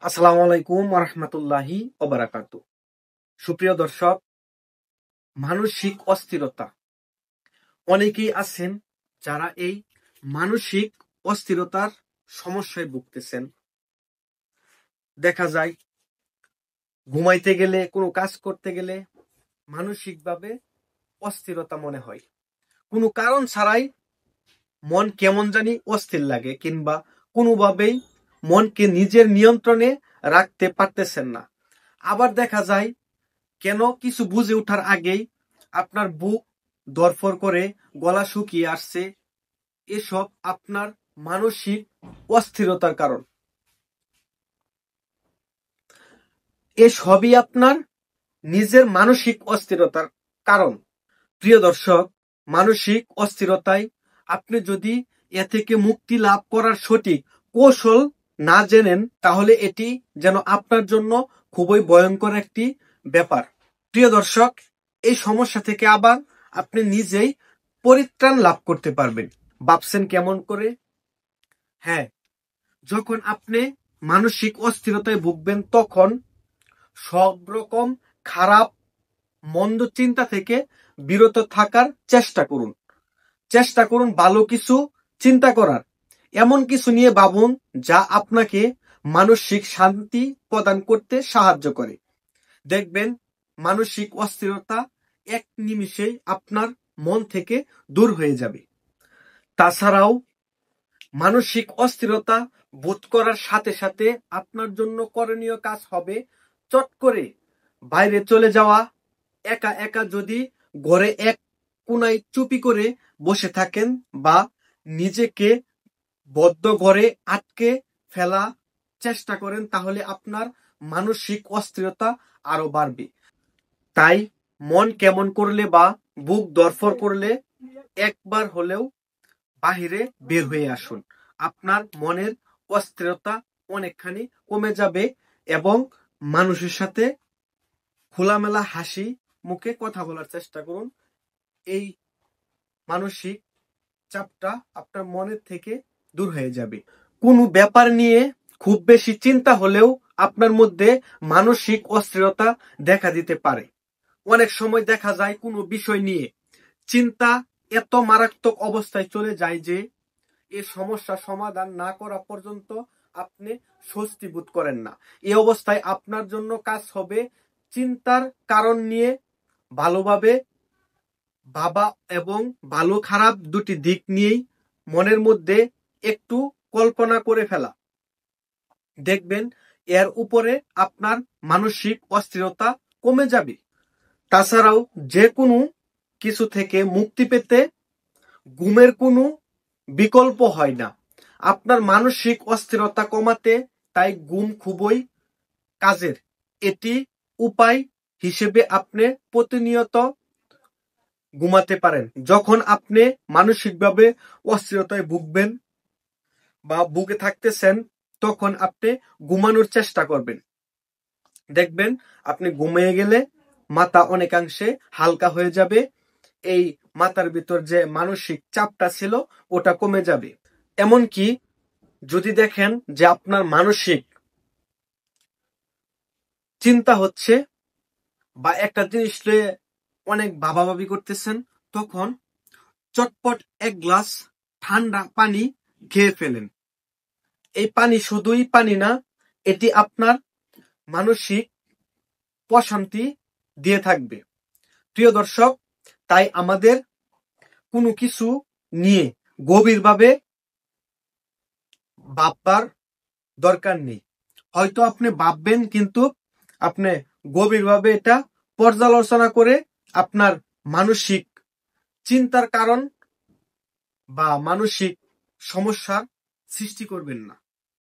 আসসালামু আলাইকুম রহমতুল্লাহি ওবারাকাতু। সুপ্রিয় দর্শক, মানসিক অস্থিরতা। অনেকেই আছেন যারা এই মানসিক অস্থিরতার সমস্যায় ভুগতেছেন। দেখা যায় ঘুমাইতে গেলে, কোনো কাজ করতে গেলে মানসিকভাবে অস্থিরতা মনে হয়। কোনো কারণ ছাড়াই মন কেমন জানি অস্থির লাগে, কিংবা কোনোভাবেই মনকে নিজের নিয়ন্ত্রণে রাখতে পারতেছেন না। আবার দেখা যায় কেন কিছু বুঝে ওঠার আগেই আপনার বুক ধড়ফড় করে, গলা শুকিয়ে আসছে। এসব আপনার মানসিক অস্থিরতার কারণ। এসবই আপনার নিজের মানসিক অস্থিরতার কারণ। প্রিয় দর্শক, মানসিক অস্থিরতায় আপনি যদি এ থেকে মুক্তি লাভ করার সঠিক কৌশল না জেনেন, তাহলে এটি যেন আপনার জন্য খুবই ভয়ঙ্কর একটি ব্যাপার। প্রিয় দর্শক, এই সমস্যা থেকে আবার আপনি নিজেই পরিত্রাণ লাভ করতে পারবেন। ভাবছেন কেমন করে? হ্যাঁ, যখন আপনি মানসিক অস্থিরতায় ভুগবেন, তখন সব রকম খারাপ মন্দ চিন্তা থেকে বিরত থাকার চেষ্টা করুন। চেষ্টা করুন ভালো কিছু চিন্তা করার। এমন কিছু নিয়ে ভাবুন যা আপনাকে মানসিক শান্তি প্রদান করতে সাহায্য করে। দেখবেন মানসিক অস্থিরতা এক নিমিষেই আপনার মন থেকে দূর হয়ে যাবে। তাছাড়াও মানসিক অস্থিরতা বোধ করার সাথে সাথে আপনার জন্য করণীয় কাজ হবে চট করে বাইরে চলে যাওয়া। একা একা যদি ঘরে এক কোনায় চুপি করে বসে থাকেন বা নিজেকে বদ্ধ ঘরে আটকে ফেলা চেষ্টা করেন, তাহলে আপনার মানসিক অস্থিরতা আরো বাড়বে। তাই মন কেমন করলে বা বুক ধড়ফড় করলে একবার হলেও বাহিরে বের হয়ে আসুন। আপনার মনের অস্থিরতা অনেকখানি কমে যাবে এবং মানুষের সাথে খোলামেলা হাসি মুখে কথা বলার চেষ্টা করুন। এই মানসিক চাপটা আপনার মনের থেকে দূর হয়ে যাবে। কোনো ব্যাপার নিয়ে খুব বেশি চিন্তা হলেও আপনার মধ্যে মানসিক অস্থিরতা দেখা দিতে পারে। অনেক সময় দেখা যায় কোনো বিষয় নিয়ে চিন্তা এত মারাত্মক অবস্থায় চলে যায় যে এই সমস্যা সমাধান না করা পর্যন্ত আপনি স্বস্তি বোধ করেন না। এই অবস্থায় আপনার জন্য কাজ হবে চিন্তার কারণ নিয়ে ভালোভাবে ভাবা এবং ভালো খারাপ দুটি দিক নিয়েই মনের মধ্যে একটু কল্পনা করে ফেলা। দেখবেন এর উপরে আপনার মানসিক অস্থিরতা কমে যাবে। তাছাড়াও যে কোনো কিছু থেকে মুক্তি পেতে ঘুমের কোনো বিকল্প হয় না আপনার মানসিক অস্থিরতা কমাতে। তাই ঘুম খুবই কাজের এটি উপায় হিসেবে আপনি প্রতিনিয়ত ঘুমাতে পারেন। যখন আপনি মানসিকভাবে অস্থিরতায় ভুগবেন বা ভুগে থাকতেছেন, তখন আপনি ঘুমানোর চেষ্টা করবেন। দেখবেন আপনি ঘুমিয়ে গেলে মাথা অনেকাংশে হালকা হয়ে যাবে। এই মাথার ভিতর যে মানসিক চাপটা ছিল ওটা কমে যাবে। এমনকি যদি দেখেন যে আপনার মানসিক চিন্তা হচ্ছে বা একটা জিনিস নিয়ে অনেক ভাবাভাবি করতেছেন, তখন চটপট এক গ্লাস ঠান্ডা পানি খেয়ে ফেলেন। এই পানি শুধুই পানি না, এটি আপনার মানসিক প্রশান্তি দিয়ে থাকবে। প্রিয় দর্শক, তাই আমাদের কোনো কিছু নিয়ে গভীরভাবে ভাববার দরকার নেই। হয়তো আপনি ভাববেন, কিন্তু আপনি গভীরভাবে এটা পর্যালোচনা করে আপনার মানসিক চিন্তার কারণ বা মানসিক সমস্যার সৃষ্টি করবেন না।